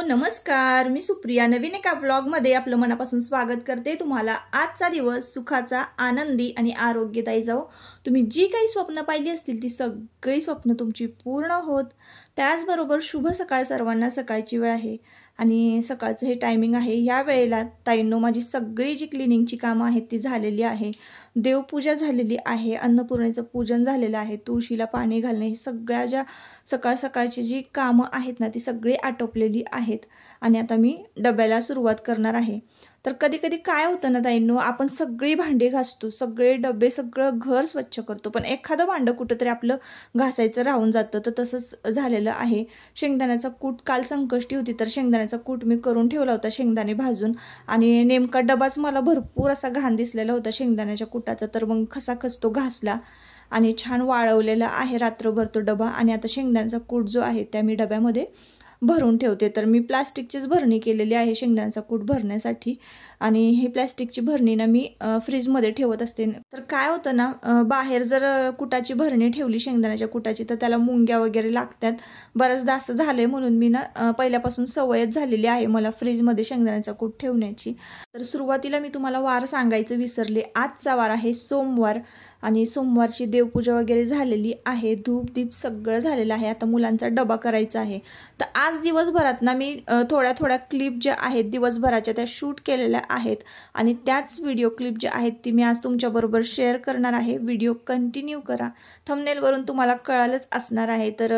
नमस्कार, मी सुप्रिया नवीन एका व्लॉगमध्ये आपलं मनापासून स्वागत करते। तुम्हाला आजचा दिवस सुखाचा, आनंदी आणि आरोग्यदायी जाओ। तुम्ही जी काही स्वप्न पाहिली असतील ती सगळी स्वप्न तुमची पूर्ण होत। त्याचबरोबर शुभ सकाळ सर्वांना। सकाळची वेळ आहे आणि सकाळचं हे टायमिंग आहे। या वेळेला ताईंनो माझी सगळी जी क्लिनिंगची कामं आहेत ती झालेली आहे, देवपूजा झालेली आहे, अन्नपूर्णेचं पूजन झालेलं आहे, तुळशीला पाणी घालणे, हे सगळ्या ज्या सकाळ सकाळची जी कामं आहेत ना ती सगळी आटोपलेली आहेत आणि आता मी डब्याला सुरुवात करणार आहे। तर कधी कधी काय होतं ना ताईंनो, आपण सगळी भांडी घासतो, सगळे डबे, सगळं घर स्वच्छ करतो, पण एखादं भांडं कुठंतरी आपलं घासायचं राहून जातं। तर तसंच झालेलं आहे। शेंगदाण्याचा कूट काल संकष्टी होती, तर शेंगदाण्याचा कूट मी करून ठेवला होता शेंगदाणे भाजून, आणि नेमका डबाच मला भरपूर असा घाण दिसलेला होता शेंगदाण्याच्या कुटाचा, तर मग खसाखस तो घासला आणि छान वाळवलेला आहे रात्रभर तो डबा। आणि आता शेंगदाण्याचा कूट जो आहे त्या मी डब्यामध्ये भरून ठेवते। तर मी प्लास्टिकचीच भरणी केलेली आहे शेंगदाण्याचा कूट भरण्यासाठी, आणि ही प्लास्टिकची भरणी ना मी फ्रीजमध्ये ठेवत असते। तर काय होतं ना, बाहेर जर कुटाची भरणी ठेवली शेंगदाण्याच्या कुटाची तर त्याला मुंग्या वगैरे लागतात। बऱ्याचदा असं झालंय, म्हणून मी ना पहिल्यापासून सवयच झालेली आहे मला फ्रीजमध्ये शेंगदाण्याचा कूट ठेवण्याची। तर सुरुवातीला मी तुम्हाला वार सांगायचं विसरले। आजचा वार आहे सोमवार, आणि सोमवारची देवपूजा वगैरे झालेली आहे, धूप दीप सगळं झालेलं आहे। आता मुलांचा डबा करायचा आहे। तर आज दिवसभरात ना मी थोड्या क्लिप ज्या आहेत दिवसभराच्या त्या शूट केलेल्या आहेत, आणि त्याच व्हिडिओ क्लिप ज्या आहेत ती मी आज तुमच्याबरोबर शेअर करणार आहे। व्हिडिओ कंटिन्यू करा, थंबनेलवरून तुम्हाला कळालंच असणार आहे। तर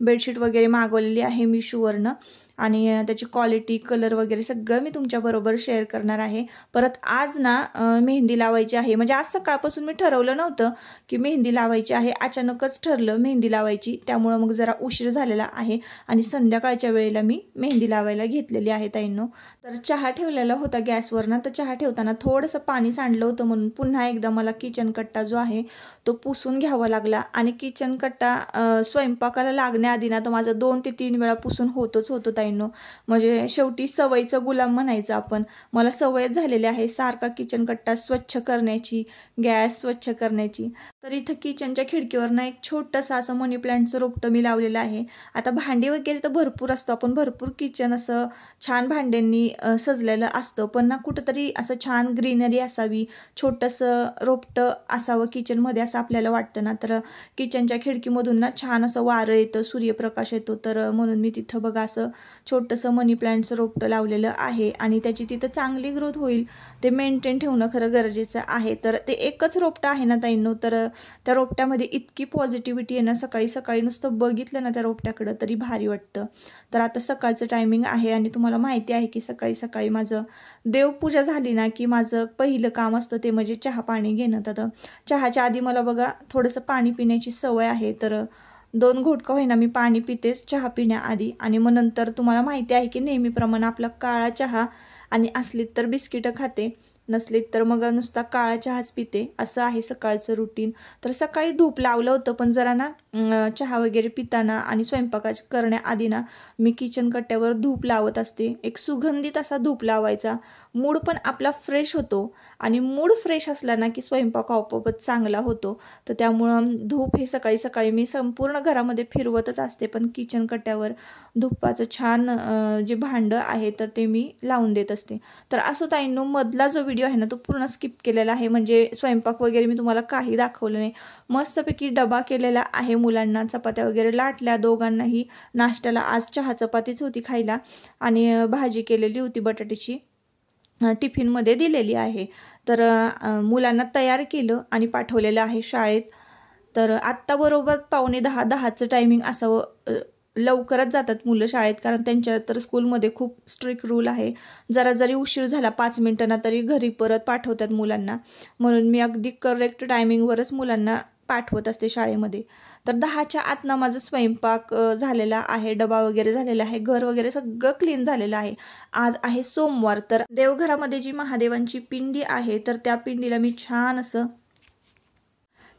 बेडशीट वगैरे मागवलेली आहे मिशोवरनं, आणि त्याची क्वालिटी, कलर वगैरे सगळं मी तुमच्याबरोबर शेअर करणार आहे। परत आज ना मेहंदी लावायची आहे, म्हणजे आज सकाळपासून मी ठरवलं नव्हतं की मेहंदी लावायची आहे, अचानकच ठरलं मेहंदी लावायची, त्यामुळं मग जरा उशीर झालेला आहे आणि संध्याकाळच्या वेळेला मी मेहंदी लावायला घेतलेली आहे ताईंनो। तर चहा ठेवलेला होता गॅसवरनं, तर चहा ठेवताना थोडंसं पाणी सांडलं होतं, म्हणून पुन्हा एकदा मला किचन कट्टा जो आहे तो पुसून घ्यावा लागला। आणि किचन कट्टा स्वयंपाकाला लागण्याआधी ना तो माझा 2 ते 3 वेळा पुसून होतोच होतो ताईंनो, म्हणजे शेवटी सवयीचं गुलाम म्हणायचं आपण। मला सवयच झालेली आहे सारखा किचन कट्टा स्वच्छ करण्याची, गॅस स्वच्छ करण्याची। तर इथं किचनच्या खिडकीवर ना एक छोटंसं असं मनी प्लांटचं रोपटं मी लावलेलं आहे। आता भांडी वगैरे तर भरपूर असतं, आपण भरपूर किचन असं छान भांड्यांनी सजलेलं असतं, पण ना कुठंतरी असं छान ग्रीनरी असावी, छोटंसं रोपटं असावं किचनमध्ये असं आपल्याला वाटतं ना। तर किचनच्या खिडकीमधून ना छान असं वारं येतं, सूर्यप्रकाश येतो, तर म्हणून मी तिथं बघा असं छोटंसं मनी प्लांटचं रोपटं लावलेलं आहे, आणि त्याची तिथं चांगली ग्रोथ होईल ते मेंटेन ठेवणं खरं गरजेचं आहे। तर ते एकच रोपटं आहे ना ताईंनो, तर त्या रोपट्यामध्ये इतकी पॉझिटिव्हिटी आहे ना, सकाळी सकाळी नुसतं बघितलं ना त्या रोपट्याकडं तरी भारी वाटतं। तर आता सकाळचं टायमिंग आहे, आणि तुम्हाला माहिती आहे की सकाळी सकाळी माझं देवपूजा झाली ना की माझं पहिलं काम असतं ते म्हणजे चहा पाणी घेणं। तर चहाच्या आधी मला बघा थोडंसं पाणी पिण्याची सवय आहे, तर 2 घोट का होईना मी पाणी पितेच चहा पिण्याआधी, आणि मग नंतर तुम्हाला माहिती आहे की नेहमीप्रमाणे आपला काळा चहा, आणि असलीत तर बिस्किटं खाते, नसलीत तर मग नुसता काळा चहाच पिते, असं आहे सकाळचं रुटीन। तर सकाळी धूप लावलं होतं, पण जरा ना चहा वगैरे पिताना आणि स्वयंपाकाच्या करण्याआधी ना मी किचन कट्ट्यावर धूप लावत असते। एक सुगंधित असा धूप लावायचा, मूड पण आपला फ्रेश होतो, आणि मूड फ्रेश असला ना की स्वयंपाक आपोआपच चांगला होतो। तर त्यामुळं धूप हे सकाळी सकाळी मी संपूर्ण घरामध्ये फिरवतच असते, पण किचन कट्ट्यावर धुपाचं छान जे भांडं आहे तर ते मी लावून देत असते। तर असो ताईंनो, मधला जो व्हिडिओ आहे ना तो पूर्ण स्किप केलेला आहे, म्हणजे स्वयंपाक वगैरे मी तुम्हाला काही दाखवलं नाही। मस्तपैकी डबा केलेला आहे, मुलांना चपात्या वगैरे लाटल्या, दोघांनाही नाश्त्याला आज चहा चपातीच होती खायला, आणि भाजी केलेली होती बटाट्याची, टिफिनमध्ये दिलेली आहे। तर मुलांना तयार केलं आणि पाठवलेलं आहे शाळेत। तर आत्ता बरोबर 9:45-10चं टायमिंग असावं। लवकरच जातात मुलं शाळेत, कारण त्यांच्या तर स्कूलमध्ये खूप स्ट्रिक्ट रूल आहे, जरा जरी उशीर झाला 5 मिनिटांना तरी घरी परत पाठवतात मुलांना, म्हणून मी अगदी करेक्ट टायमिंगवरच मुलांना पाठवत असते शाळेमध्ये। तर 10च्या आत ना माझं स्वयंपाक झालेला आहे, डबा वगैरे झालेला आहे, घर वगैरे सगळं क्लीन झालेलं आहे। आज आहे सोमवार, तर देवघरामध्ये जी महादेवांची पिंडी आहे तर त्या पिंडीला मी छान असं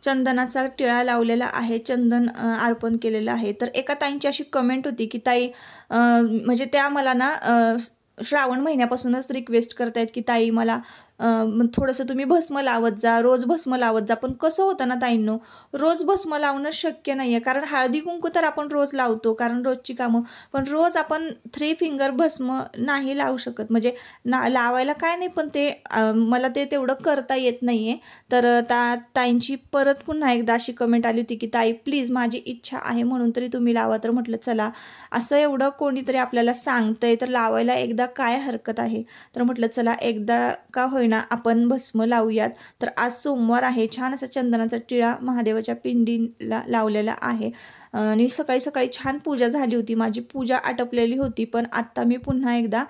चंदनाचा टिळा लावलेला आहे, चंदन अर्पण केलेलं आहे। तर एका ताईंची अशी कमेंट होती की ताई, म्हणजे त्या मला ना श्रावण महिन्यापासूनच रिक्वेस्ट करतायत की ताई मला मग थोडंसं तुम्ही भस्म लावत जा, रोज भस्म लावत जा. पण कसं होतं ना ताईंनो, रोज भस्म लावणं शक्य नाही आहे. कारण हळदी कुंकू तर आपण रोज लावतो, कारण रोजची कामं. पण रोज आपण 3 फिंगर भस्म नाही लावू शकत. म्हणजे लावायला काय नाही, पण ते मला ते तेवढं करता येत नाही आहे. तर ताईंची परत पुन्हा एकदा अशी कमेंट आली होती की ताई प्लीज माझी इच्छा आहे म्हणून तरी तुम्ही लावा. तर म्हटलं चला, असं एवढं कोणीतरी आपल्याला सांगतंय तर लावायला एकदा काय हरकत आहे. तर म्हटलं चला एकदा का होईना आपण भस्म लावूयात. तर आज सोमवार आहे, छान असा चंदनाचा टिळा महादेवाच्या पिंडीला लावलेला आहे. आणि सकाळी सकाळी छान पूजा झाली होती, माझी पूजा आटपलेली होती. पण आत्ता मी पुन्हा एकदा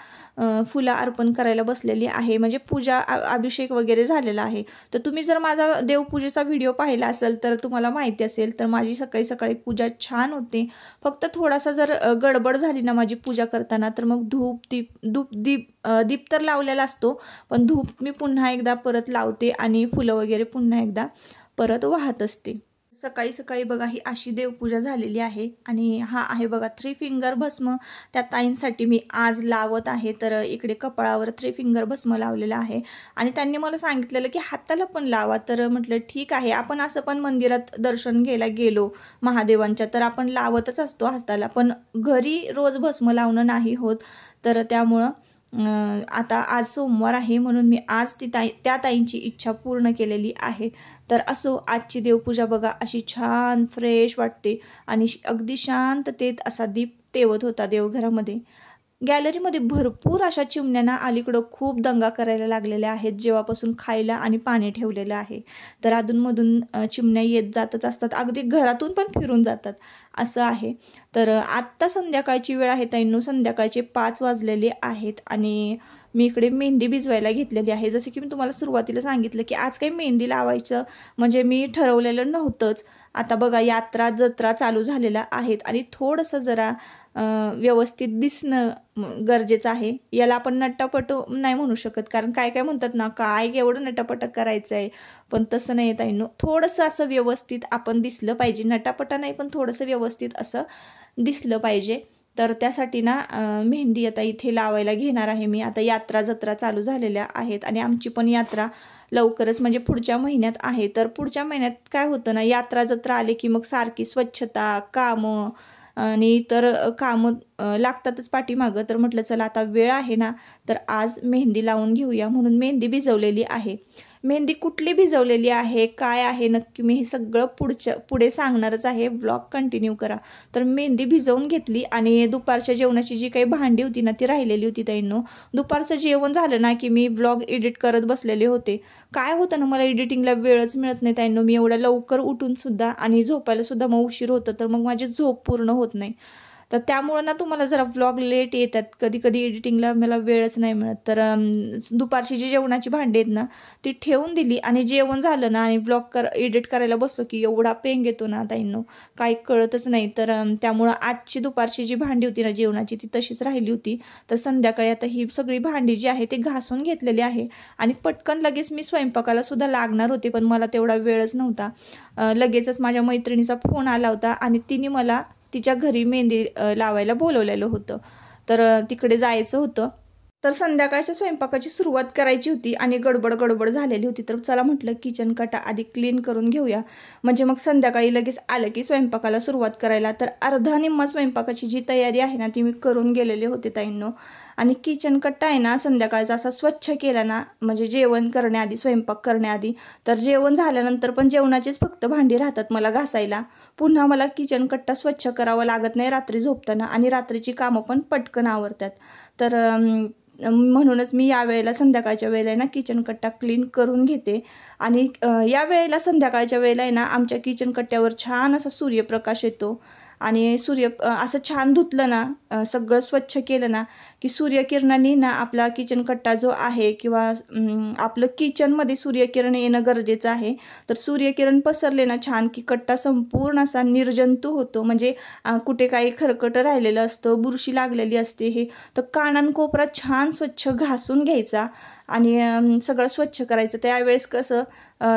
फुलं अर्पण करायला बसलेली आहे. म्हणजे पूजा अभिषेक वगैरे झालेला आहे. तर तुम्ही जर माझा देवपूजेचा व्हिडिओ पाहिला असेल तर तुम्हाला माहिती असेल, तर माझी सकाळी सकाळी पूजा छान होते. फक्त थोडासा जर गडबड झाली ना माझी पूजा करताना, तर मग दीप तर लावलेला असतो, पण धूप मी पुन्हा एकदा परत लावते आणि फुलं वगैरे पुन्हा एकदा परत वाहत असते. सकाळी सकाळी बघा ही अशी देवपूजा झालेली आहे. आणि हा आहे बघा 3 फिंगर भस्म, त्या ताईंसाठी मी आज लावत आहे. तर इकडे कपाळावर 3 फिंगर भस्म लावलेलं आहे. आणि त्यांनी मला सांगितलेलं की हाताला पण लावा. तर म्हटलं ठीक आहे, आपण असं पण मंदिरात दर्शन घ्यायला गेलो महादेवांच्या तर आपण लावतच असतो हाताला, पण घरी रोज भस्म लावणं नाही होत. तर त्यामुळं आता आज सोमवार आहे म्हणून मी आज त्या ताईंची इच्छा पूर्ण केलेली आहे. तर असो, आजची देवपूजा बघा अशी छान फ्रेश वाटते आणि अगदी शांततेत असा दीप तेवत होता देवघरामध्ये. गॅलरीमध्ये भरपूर अशा चिमण्यांना अलीकडं खूप दंगा करायला लागलेल्या आहेत जेव्हापासून खायला आणि पाणी ठेवलेलं आहे. तर अधूनमधून चिमण्या येत जातच असतात, अगदी घरातून पण फिरून जातात असं आहे. तर आत्ता संध्याकाळची वेळ आहे ताईंनो, संध्याकाळचे 5 वाजलेले आहेत आणि मी इकडे मेहंदी भिजवायला घेतलेली आहे. जसं की मी तुम्हाला सुरुवातीला सांगितलं की आज काही मेहंदी लावायचं म्हणजे मी ठरवलेलं नव्हतंच. आता बघा यात्रा जत्रा चालू झालेल्या आहेत आणि थोडंसं जरा व्यवस्थित दिसणं गरजेचं आहे. याला आपण नटापट नाही म्हणू शकत, कारण काय काय म्हणतात ना, काय एवढं नटापट करायचं आहे, पण तसं नाही ताईंनो. थोडंसं असं व्यवस्थित आपण दिसलं पाहिजे, नटापटा नाही पण थोडंसं व्यवस्थित असं दिसलं पाहिजे. तर त्यासाठी ना मेहंदी आता इथे लावायला घेणार आहे मी. आता यात्रा जत्रा चालू झालेल्या आहेत आणि आमची पण यात्रा लवकरच म्हणजे पुढच्या महिन्यात आहे. तर पुढच्या महिन्यात काय होतं ना, यात्रा जत्रा आले की मग सारखी स्वच्छता कामं आणि इतर कामं लागतातच पाठीमागं. तर म्हटलं चला आता वेळ आहे ना, तर आज मेहंदी लावून घेऊया म्हणून मेहंदी भिजवलेली आहे. मेहंदी कुठली भिजवलेली आहे काय आहे नक्की मी हे सगळं पुढे सांगणारच आहे, व्लॉग कंटिन्यू करा. तर मेहंदी भिजवून घेतली आणि दुपारच्या जेवणाची जी काही भांडी होती ना ती राहिलेली होती ताईंनो. दुपारचं जेवण झालं ना की मी व्लॉग एडिट करत बसलेले होते. काय होतं ना, मला एडिटिंगला वेळच मिळत नाही ताईंनो. मी एवढ्या लवकर उठून सुद्धा आणि झोपायला सुद्धा मग उशीर होतं, तर मग माझी झोप पूर्ण होत नाही. तर त्यामुळं ना तुम्हाला जरा व्लॉग लेट येतात, कधी कधी एडिटिंगला मला वेळच नाही मिळत. तर दुपारची जी जेवणाची भांडी आहेत ना ती ठेवून दिली आणि जेवण झालं ना आणि व्लॉग एडिट करायला बसलो की एवढा पेंग येतो ना ताईंनो, काही कळतच नाही. तर त्यामुळं आजची दुपारची जी भांडी होती ना जेवणाची ती तशीच राहिली होती. तर संध्याकाळी आता ही सगळी भांडी जी आहे ती घासून घेतलेली आहे आणि पटकन लगेच मी स्वयंपाकाला सुद्धा लागणार होते, पण मला तेवढा वेळच नव्हता. लगेचच माझ्या मैत्रिणीचा फोन आला होता आणि तिने मला तिच्या घरी मेहंदी लावायला बोलवलेलं होतं, तर तिकडे जायचं होतं. तर संध्याकाळच्या स्वयंपाकाची सुरुवात करायची होती आणि गडबड झालेली होती. तर चला म्हटलं किचन कटा आधी क्लीन करून घेऊया, म्हणजे मग संध्याकाळी लगेच आलं की स्वयंपाकाला सुरुवात करायला. तर अर्धा निम्मा स्वयंपाकाची जी तयारी आहे ना ती मी करून गेलेले होते ताईंनो. आणि किचन कट्टा आहे ना संध्याकाळचा असा स्वच्छ केला ना, म्हणजे जेवण करण्याआधी स्वयंपाक करण्याआधी, तर जेवण झाल्यानंतर पण जेवणाचीच फक्त भांडी राहतात मला घासायला. पुन्हा मला किचन कट्टा स्वच्छ करावा लागत नाही रात्री झोपताना आणि रात्रीची कामं पण पटकन आवरतात. तर म्हणूनच मी यावेळेला संध्याकाळच्या वेळेला ना किचन कट्टा क्लीन करून घेते. आणि या वेळेला संध्याकाळच्या वेळेला आहे ना आमच्या किचन कट्ट्यावर छान असा सूर्यप्रकाश येतो आणि असं छान धुतलं ना, सगळं स्वच्छ केलं ना की सूर्यकिरणांनी ना आपला किचन कट्टा जो आहे किंवा आपलं किचनमध्ये सूर्यकिरण येणं गरजेचं आहे. तर सूर्यकिरण पसरले ना छान की कट्टा संपूर्ण असा निर्जंतू होतो. म्हणजे कुठे काही खरकट राहिलेलं असतं, बुरशी लागलेली असते, हे तर कानाकोपरा छान स्वच्छ घासून घ्यायचा आणि सगळं स्वच्छ करायचं. त्यावेळेस कसं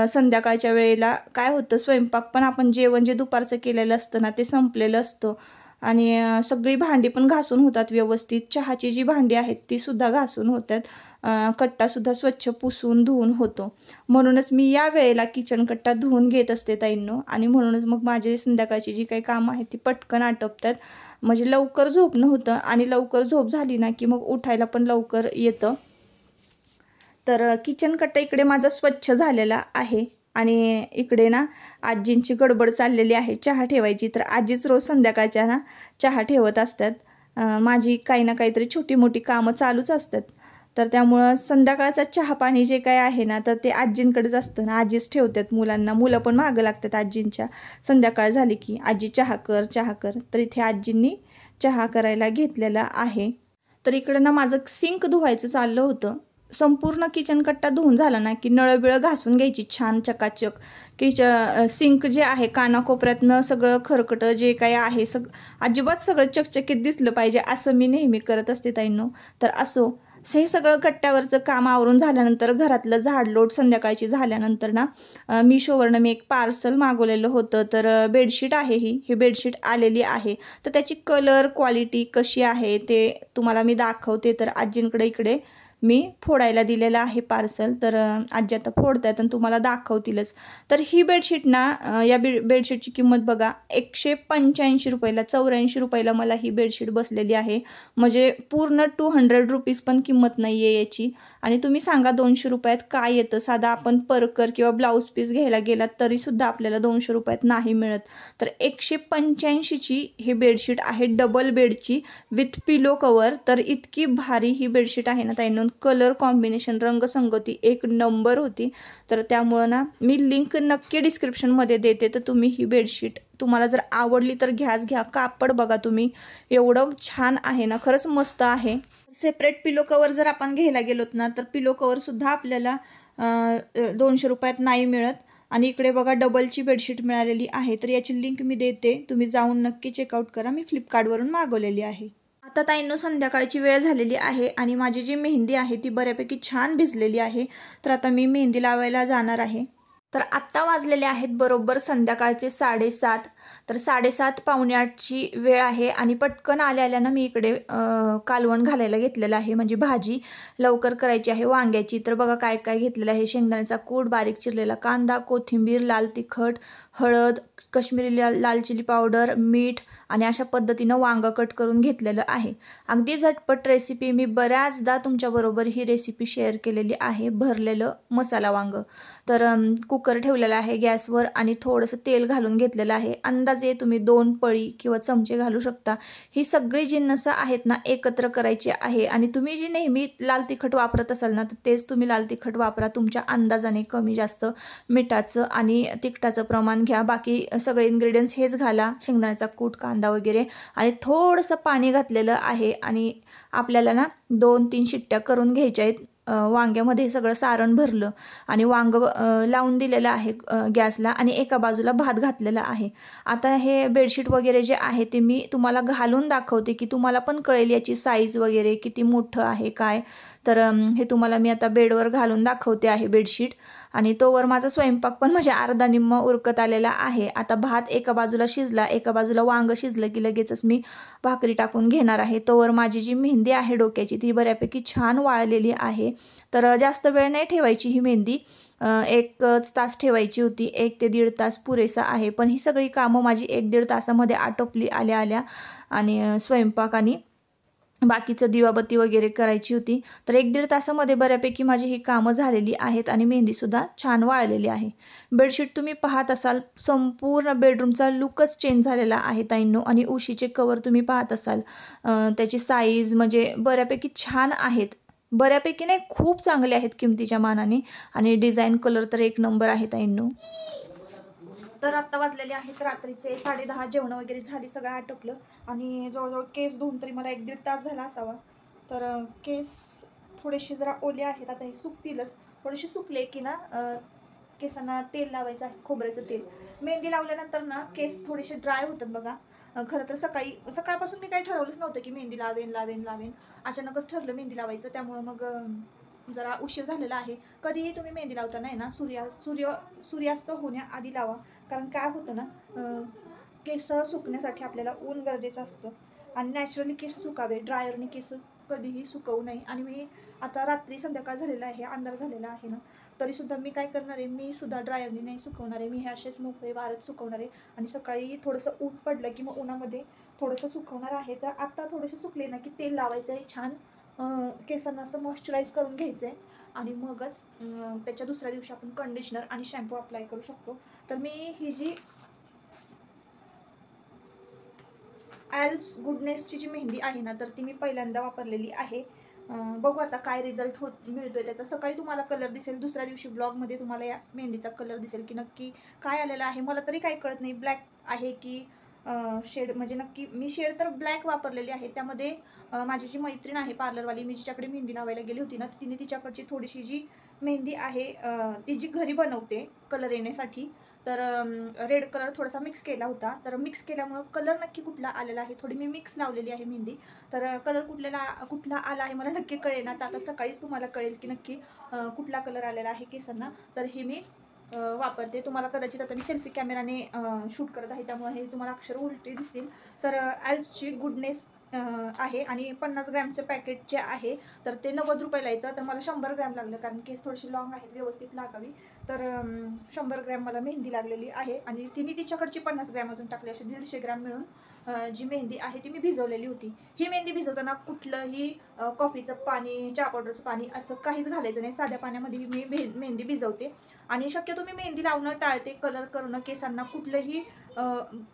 संध्याकाळच्या वेळेला काय होतं, स्वयंपाक पण आपण जेवण जे दुपारचं केलेलं असतं ना ते संपलेलं असतं आणि सगळी भांडी पण घासून होतात व्यवस्थित. चहाची जी भांडी आहेत ती सुद्धा घासून होतात. कट्टासुद्धा स्वच्छ पुसून धुवून होतो. म्हणूनच मी या वेळेला किचन कट्टा धुवून घेत असते ताईंनो. आणि म्हणूनच मग माझे संध्याकाळची जी काही कामं आहेत ती पटकन आटपतात. म्हणजे लवकर झोपणं होतं आणि लवकर झोप झाली ना की मग उठायला पण लवकर येतं. तर किचन कट्टा इकडे माझा स्वच्छ झालेला आहे. आणि इकडे ना आजींची गडबड चाललेली आहे चहा ठेवायची. तर आजीच रोज संध्याकाळच्या ना चहा ठेवत असतात. माझी काही ना काहीतरी छोटी मोठी कामं चालूच असतात. तर त्यामुळं संध्याकाळचा चहा पाणी जे काय आहे ना तर ते आजींकडेच असतं ना. आजीच ठेवतात मुलांना. मुलं पण मागं लागतात आजींच्या. संध्याकाळ झाली की आजी चहा कर चहा कर. तर इथे आजींनी चहा करायला घेतलेला आहे. तर इकडं ना माझं सिंक धुवायचं चाललं होतं. संपूर्ण किचन कट्टा धुवून झाला ना की नळबिळं घासून घ्यायची छान चकाचक. सिंक जे आहे कानाकोपऱ्यातनं सगळं खरकटं जे काही आहे अजिबात सगळं चकचकीत दिसलं पाहिजे असं मी नेहमी करत असते ताईंनो. तर असो हे सगळं कट्ट्यावरचं काम आवरून झाल्यानंतर घरातलं झाडलोट संध्याकाळची झाल्यानंतर ना मिशोवरनं मी एक पार्सल मागवलेलं होतं. तर बेडशीट आहे ही बेडशीट आलेली आहे. तर त्याची कलर क्वालिटी कशी आहे ते तुम्हाला मी दाखवते. तर आजींकडे इकडे मी फोडायला दिलेलं आहे पार्सल. तर आजी आता फोडतायत आणि तुम्हाला दाखवतीलच. तर ही बेडशीट ना या बेडशीटची किंमत बघा 185 रुपयाला 84 रुपयाला मला ही बेडशीट बसलेली आहे. म्हणजे पूर्ण 200 रुपीज पण किंमत नाही आहे याची. आणि तुम्ही सांगा 200 रुपयात काय येतं. साधा आपण परकर किंवा ब्लाऊज पीस घ्यायला गेलात तरीसुद्धा आपल्याला 200 रुपयात नाही मिळत. तर 185ची ही बेडशीट आहे डबल बेडची विथ पिलो कवर. तर इतकी भारी ही बेडशीट आहे ना ताईंनो. कलर कॉम्बिनेशन रंगसंगती एक नंबर होती. तर त्यामुळं ना मी लिंक नक्की डिस्क्रिप्शनमध्ये देते. तर तुम्ही ही बेडशीट तुम्हाला जर आवडली तर घ्या. कापड बघा तुम्ही एवढं छान आहे ना. खरंच मस्त आहे. सेपरेट पिलो कवर जर आपण घ्यायला गेलोत ना तर पिलो कवरसुद्धा आपल्याला 200 रुपयात नाही मिळत. आणि इकडे बघा डबलची बेडशीट मिळालेली आहे. तर याची लिंक मी देते. तुम्ही जाऊन नक्की चेकआउट करा. मी फ्लिपकार्टवरून मागवलेली आहे. आता ताईंनो संध्याकाळची वेळ झालेली आहे आणि माझी जी मेहंदी आहे ती बऱ्यापैकी छान भिजलेली आहे. तर आता मी मेहंदी लावायला जाणार आहे. तर आत्ता वाजलेले आहेत बरोबर संध्याकाळचे 7:30. तर 7:30 पावणे 8ची वेळ आहे. आणि पटकन आल्यानं मी इकडे कालवण घालायला घेतलेलं आहे. म्हणजे भाजी लवकर करायची आहे वांग्याची. तर बघा काय काय घेतलेलं आहे. शेंगदाण्याचा कूट, बारीक चिरलेला कांदा, कोथिंबीर, लाल तिखट, हळद, काश्मीरी लाल चिली पावडर, मीठ आणि अशा पद्धतीनं वांगं कट करून घेतलेलं आहे. अगदी झटपट रेसिपी. मी बऱ्याचदा तुमच्याबरोबर ही रेसिपी शेअर केलेली आहे. भरलेलं मसाला वांगं. तर कुकर ठेवलेला आहे गॅसवर आणि थोडंसं तेल घालून घेतलेलं आहे. अंदाजे तुम्ही 2 पळी किंवा चमचे घालू शकता. ही सगळी जिन्नसं आहेत ना एकत्र करायची आहे. आणि तुम्ही जी नेहमी लाल तिखट वापरत असाल ना तर तेच तुम्ही लाल तिखट वापरा. तुमच्या अंदाजाने कमी जास्त मिठाचं आणि तिखटाचं प्रमाण घ्या. बाकी सगळे इन्ग्रेडियंट्स हेच घाला. शेंगदाण्याचा कूट, कांदा वगैरे. आणि थोडंसं पाणी घातलेलं आहे. आणि आपल्याला ना 2-3 शिट्ट्या करून घ्यायच्या आहेत. वांग्यामध्ये सगळं सारण भरलं आणि वांग लावून दिलेलं आहे गॅसला. आणि एका बाजूला भात घातलेला आहे. आता हे बेडशीट वगैरे जे आहे ते मी तुम्हाला घालून दाखवते की तुम्हाला पण कळेल याची साईज वगैरे किती मोठं आहे काय. तर हे तुम्हाला मी आता बेडवर घालून दाखवते आहे बेडशीट. आणि तोवर माझा स्वयंपाक पण म्हणजे अर्धा निम्मा उरकत आलेला आहे. आता भात एका बाजूला शिजला, एका बाजूला वांग शिजलं की लगेचच मी भाकरी टाकून घेणार आहे. तोवर माझी जी मेहंदी आहे डोक्याची ती बऱ्यापैकी छान वाळलेली आहे. तर जास्त वेळ नाही ठेवायची ही मेहंदी. 1 तास ठेवायची होती. 1 ते 1.5 तास पुरेसा आहे. पण ही सगळी कामं माझी 1-1.5 तासामध्ये आटोपली आल्या. आणि स्वयंपाक आणि बाकीचं दिवाबत्ती वगैरे करायची होती. तर 1-1.5 तासामध्ये बऱ्यापैकी माझी ही कामं झालेली आहेत. आणि मेहंदीसुद्धा छान वाळलेली आहे. बेडशीट तुम्ही पाहत असाल संपूर्ण बेडरूमचा लुकच चेंज झालेला आहे ताईंनो. आणि उशीचे कवर तुम्ही पाहत असाल त्याची साईज म्हणजे बऱ्यापैकी छान आहेत. बऱ्यापैकी नाही खूप चांगले आहेत किमतीच्या मानाने. आणि डिझाईन कलर तर एक नंबर आहे ताईंनो. तर आत्ता वाजलेले आहेत रात्रीचे 10:30. जेवण वगैरे झाली, सगळं आटोपलं. आणि जवळजवळ केस धुवून तरी मला 1-1.5 तास झाला असावा. तर केस थोडेसे जरा ओले आहेत. आता हे सुकतीलच. थोडेसे सुकले की ना केसांना तेल लावायचं आहे, खोबऱ्याचं तेल. मेहंदी लावल्यानंतर ना केस थोडेसे ड्राय होतात बघा. खरं तर सकाळपासून मी काही ठरवलंच नव्हतं की मेहंदी लावेन. अचानकच ठरलं मेहंदी लावायचं. त्यामुळं मग जरा उशीर झालेला आहे. कधीही तुम्ही मेहंदी लावताना आहे ना सूर्यास्त होण्याआधी लावा. कारण काय होतं ना केस सुकण्यासाठी आपल्याला ऊन गरजेचं असतं आणि नॅचरली केस सुकावे, ड्रायरने केस कधीही सुकवू नये. आणि मी आता रात्री संध्याकाळ झालेला आहे, अंधार झालेला आहे ना, तरीसुद्धा मी काय करणार आहे, मी सुद्धा ड्रायरने नाही सुकवणार आहे. मी हे असेच मोकळे वारत सुकवणार आहे आणि सकाळी थोडंसं ऊन पडलं की मग उन्हामध्ये थोडंसं सुकवणार आहे. तर आत्ता थोडेसे सुकले ना की तेल लावायचं आहे छान, केसांना असं मॉइश्चराईज करून घ्यायचं आहे आणि मगच त्याच्या दुसऱ्या दिवशी आपण कंडिशनर आणि शॅम्पू अप्लाय करू शकतो. तर मी ही जी ॲल्प्स गुडनेसची जी मेहंदी आहे ना, तर ती मी पहिल्यांदा वापरलेली आहे. बघू आता काय रिझल्ट मिळतोय त्याचा. सकाळी तुम्हाला कलर दिसेल, दुसऱ्या दिवशी ब्लॉगमध्ये तुम्हाला या मेहंदीचा कलर दिसेल की नक्की काय आलेला आहे. मला तरी काही कळत नाही ब्लॅक आहे की शेड, म्हणजे नक्की मी शेड तर ब्लॅक वापरलेली आहे. त्यामध्ये माझी जी मैत्रीण आहे पार्लरवाली, मी जिच्याकडे मेहंदी लावायला गेली होती ना, तिने तिच्याकडची थोडीशी जी मेहंदी आहे ती जी घरी बनवते कलर येण्यासाठी, तर रेड कलर थोडासा मिक्स केला होता. तर मिक्स केल्यामुळं कलर नक्की कुठला आलेला आहे, थोडी मी मिक्स लावलेली आहे मेहंदी, तर कलर कुठला आला आहे मला नक्की कळेल ना. तर आता सकाळीच तुम्हाला कळेल की नक्की कुठला कलर आलेला आहे केसांना. तर हे मी वापरते. तुम्हाला कदाचित आता मी सेल्फी कॅमेराने शूट करत आहे, त्यामुळे हे तुम्हाला अक्षर उलटे दिसतील. तर ॲल्प्सची गुडनेस आहे आणि 50 ग्रॅमचं पॅकेट जे आहे तर ते 90 रुपयाला येतं. तर मला 100 ग्रॅम लागलं, कारण केस थोडीशी लॉंग आहेत, व्यवस्थित लागावी. तर 100 ग्रॅम मला मेहंदी लागलेली आहे आणि तिने तिच्याकडची 50 ग्रॅम अजून टाकली, अशी 150 ग्रॅम मिळून जी मेहंदी आहे ती मी भिजवलेली होती. ही मेहंदी भिजवताना कुठलंही कॉफीचं पाणी, चहा पावडरचं पाणी असं काहीच घालायचं नाही. साध्या पाण्यामध्ये मी मेहंदी भिजवते आणि शक्यतो मी मेहंदी लावणं टाळते. कलर करणं केसांना कुठलंही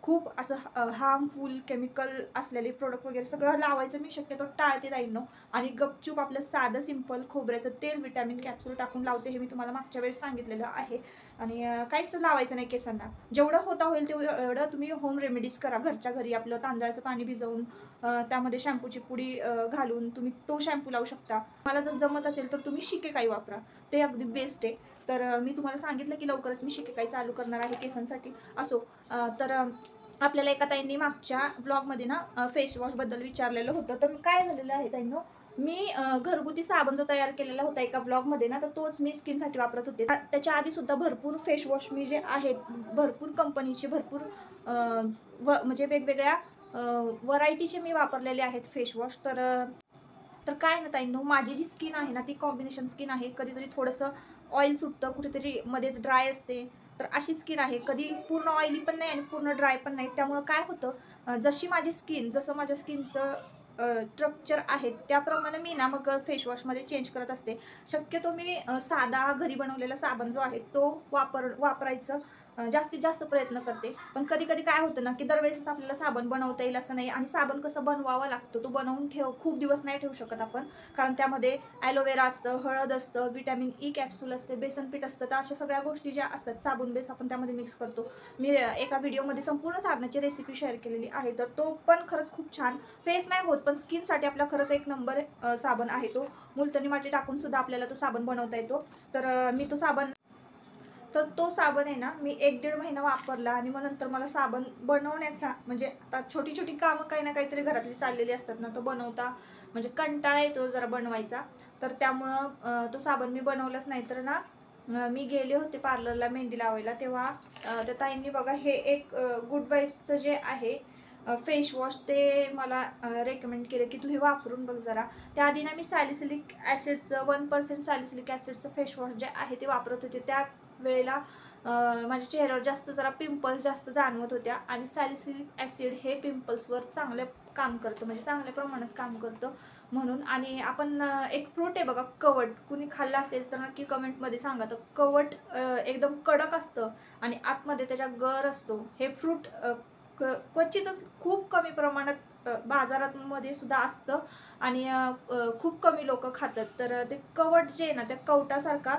खूप असं हार्मफुल केमिकल असलेले प्रोडक्ट वगैरे सगळं लावायचं मी शक्यतो टाळते ताईंनो. आणि गपचूप आपलं साधं सिंपल खोबऱ्याचं तेल, विटॅमिन कॅप्सूल टाकून लावते. हे मी तुम्हाला मागच्या वेळेस सांगितलेलं आहे. आणि काहीच लावायचं नाही केसांना. जेवढं होता होईल तेवढं तुम्ही होम रेमेडीज करा घरच्या घरी. आपलं तांदळाचं पाणी भिजवून त्यामध्ये शॅम्पूची पुडी घालून तुम्ही तो शॅम्पू लावू शकता. मला जर जमत असेल तर तुम्ही शिकेकाई वापरा, ते अगदी बेस्ट आहे. तर मी तुम्हाला सांगितलं की लवकरच मी शिकेकाई चालू करणार आहे केसांसाठी. असो, तर आपल्याला एका ताईंनी मागच्या ब्लॉगमध्ये ना फेस वॉशबद्दल विचारलेलं होतं. तर काय झालेलं आहे ताईंनो, मी घरगुती साबण जो तयार केलेला होता एका ब्लॉगमध्ये ना, तर तोच मी स्किनसाठी वापरत होते. त्याच्या आधीसुद्धा भरपूर फेस वॉश मी जे आहेत, भरपूर कंपनीचे, भरपूर म्हणजे वेगवेगळ्या व्हरायटीचे मी वापरलेले आहेत फेस वॉश. तर काय ना ताईंनो, माझी जी स्किन आहे ना ती कॉम्बिनेशन स्किन आहे. कधीतरी थोडंसं ऑइल सुटतं, कुठेतरी मध्येच ड्राय असते. तर अशी स्किन आहे, कधी पूर्ण ऑइली पण नाही आणि पूर्ण ड्राय पण नाही. त्यामुळं काय होतं, जशी माझी स्किन, जसं माझ्या स्किनचं स्ट्रक्चर आहे त्याप्रमाणे मी ना मग फेस वॉशमध्ये चेंज करत असते. शक्यतो मी साधा घरी बनवलेला साबण जो आहे तो वापरायचं जास्तीत जास्त प्रयत्न करते. पण कधी कधी काय होतं ना की दरवेळेस आपल्याला साबण बनवता येईल असं नाही. आणि साबण कसं बनवावा लागतो, तो बनवून खूप दिवस नाही ठेवू शकत आपण, कारण त्यामध्ये ॲलोवेरा असतं, हळद असतं, विटॅमिन ई कॅप्सूल असते, बेसन पीठ असतं. तर अशा सगळ्या गोष्टी ज्या असतात, साबण बेस आपण त्यामध्ये मिक्स करतो. मी एका व्हिडिओमध्ये संपूर्ण साबणाची रेसिपी शेअर केलेली आहे, तर तो पण खरंच खूप छान, फेस नाही होत पण स्किनसाठी आपला खरंच एक नंबर साबण आहे तो. मुलतानी माती टाकून सुद्धा आपल्याला तो साबण बनवता येतो. तर मी तो साबण आहे ना, मी 1-1.5 महिना वापरला आणि मग नंतर मला साबण बनवण्याचा, म्हणजे आता छोटी छोटी कामं काही ना काहीतरी घरातली चाललेली असतात ना, तो बनवता म्हणजे कंटाळा येतो जरा बनवायचा. तर त्यामुळं तो साबण मी बनवलाच नाही. तर ना मी गेले होते पार्लरला मेहंदी लावायला, तेव्हा त्या ताईंनी बघा हे एक गुड वाईब्सचं जे आहे फेस वॉश, ते मला रेकमेंड केलं की तू हे वापरून बघ जरा. त्याआधी ना मी सॅलिसिलिक ॲसिडचं 1% सॅलिसिलिक ॲसिडचं फेस वॉश जे आहे ते वापरत होते. त्या वेळेला माझ्या चेहऱ्यावर जास्त जरा पिंपल्स जास्त जाणवत होत्या आणि सॅलिसिलिक ॲसिड हे पिंपल्सवर चांगलं काम करतं, म्हणजे चांगल्या प्रमाणात काम करतं म्हणून. आणि आपण एक फ्रूट आहे बघा कवट, कुणी खाल्लं असेल तर नक्की कमेंटमध्ये सांगा. तर कवट एकदम कडक असतं आणि आतमध्ये त्याच्या गर असतो. हे फ्रूट क्वचितच खूप कमी प्रमाणात बाजारामध्ये सुद्धा असतं आणि खूप कमी लोक खातात. तर ते कवट जे आहे ना, त्या कवटासारखा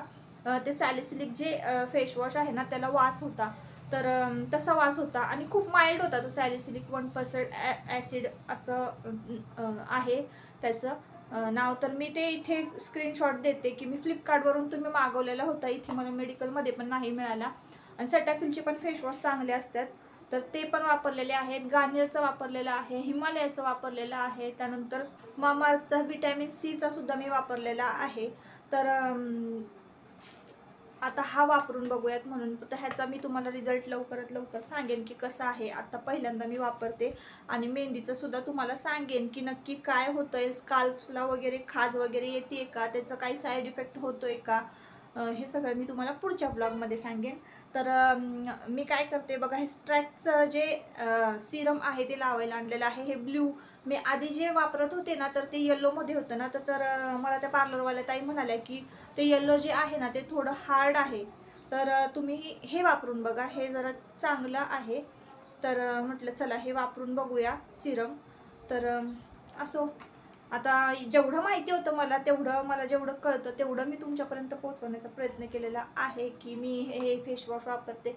ते सॅलिसिलिक जे फेस वॉश आहे ना त्याला वास होता. तर तसा वास होता आणि खूप माइल्ड होता तो. सॅलिसिलिक 1% ॲसिड असं आहे त्याचं नाव. तर मी ते इथे स्क्रीनशॉट देते की मी फ्लिपकार्टवरून तुम्ही मागवलेला होता, इथे मला मेडिकलमध्ये पण नाही मिळाला. आणि सेटॅफिलचे पण फेस वॉश चांगले असतात, तर ते पण वापरलेले आहेत. गार्नियरचं वापरलेलं आहे, हिमालयाचं वापरलेलं आहे, त्यानंतर मामाअर्थचा विटॅमिन सीचा सुद्धा मी वापरलेला आहे. तर आता हा वापरून बघूयात म्हणून. तर ह्याचा मी तुम्हाला रिझल्ट लवकरात लवकर सांगेन की कसं आहे. आता पहिल्यांदा मी वापरते आणि मेहंदीचं सुद्धा तुम्हाला सांगेन की नक्की काय होतंय, स्काल्पला वगैरे खाज वगैरे येते का, त्याचं काही साईड इफेक्ट होतोय का, हे सगळं मी तुम्हाला पुढच्या ब्लॉगमध्ये सांगेन. तर मी काय करते बघा, हे स्ट्रॅकचं जे सिरम आहे ते लावायला आणलेलं आहे. हे ब्ल्यू मी आधी जे वापरत होते ना तर ते येल्लोमध्ये होतं ना, तर मला त्या पार्लरवाल्या ताई म्हणाल्या की ते येल्लो जे आहे ना ते थोडं हार्ड आहे, तर तुम्ही हे वापरून बघा, हे जरा चांगलं आहे. तर म्हटलं चला हे वापरून बघूया सिरम. तर असो, आता जेवढं माहिती होतं मला, मला जेवढं कळतं तेवढं मी तुमच्यापर्यंत पोहोचवण्याचा प्रयत्न केलेला आहे की मी हे फेसवॉश वापरते.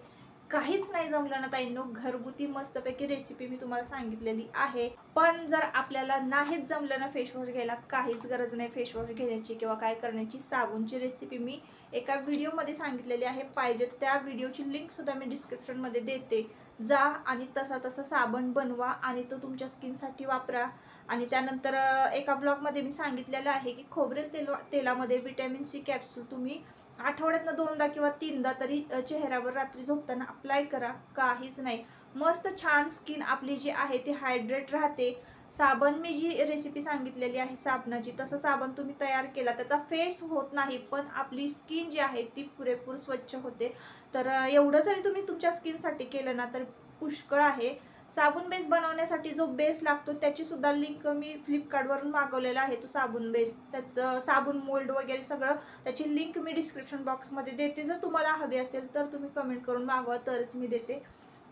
काहीच नाही जमलं ना ताईंनो, घरगुती मस्तपैकी रेसिपी मी तुम्हाला सांगितलेली आहे. पण जर आपल्याला नाहीच जमलं ना फेसवॉश घ्यायला, काहीच गरज नाही फेसवॉश घेण्याची किंवा काय करण्याची. साबणची रेसिपी मी एका व्हिडिओमध्ये सांगितलेली आहे, पाहिजे त्या व्हिडिओची लिंक सुद्धा मी डिस्क्रिप्शनमध्ये देते. जा आणि तसा साबण बनवा आणि तो तुमच्या स्किनसाठी वापरा. आणि त्यानंतर एका ब्लॉगमध्ये मी सांगितलेलं आहे की खोबरेल तेलामध्ये व्हिटॅमिन सी कॅप्सूल तुम्ही आठवड्यातनं 2दा किंवा 3दा तरी चेहऱ्यावर रात्री झोपताना अप्लाय करा. काहीच नाही, मस्त छान स्किन आपली जी आहे ती हायड्रेट राहते. साबण मी जी रेसिपी सांगितलेली आहे साबणाची, तसं साबण तुम्ही तयार केला, त्याचा फेस होत नाही पण आपली स्किन जी आहे ती पुरेपूर स्वच्छ होते. तर एवढं जरी तुम्ही तुमच्या स्किनसाठी केलं ना तर पुष्कळ आहे. साबण बेस बनवण्यासाठी जो बेस लागतो त्याची सुद्धा लिंक मी फ्लिपकार्टवरून मागवलेला आहे. तो साबण बेस, त्याचं साबण मोल्ड वगैरे सगळं, त्याची लिंक मी डिस्क्रिप्शन बॉक्समध्ये देते. जर तुम्हाला हवी असेल तर तुम्ही कमेंट करून मागवा, तरच मी देते.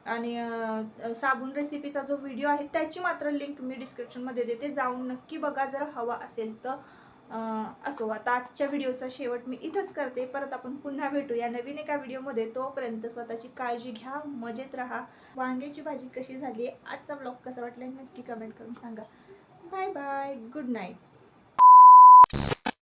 आणि साबण रेसिपीचा जो व्हिडिओ आहे त्याची मात्र लिंक मी डिस्क्रिप्शनमध्ये देते, जाऊन नक्की बघा जर हवा असेल तर. असो, आता आजच्या व्हिडिओचा शेवट मी इथंच करते. परत आपण पुन्हा भेटूया नवीन एका व्हिडिओमध्ये. तोपर्यंत स्वतःची काळजी घ्या, मजेत राहा. वांग्याची भाजी कशी झाली, आजचा ब्लॉग कसा वाटला नक्की कमेंट करून सांगा. Bye bye, good night.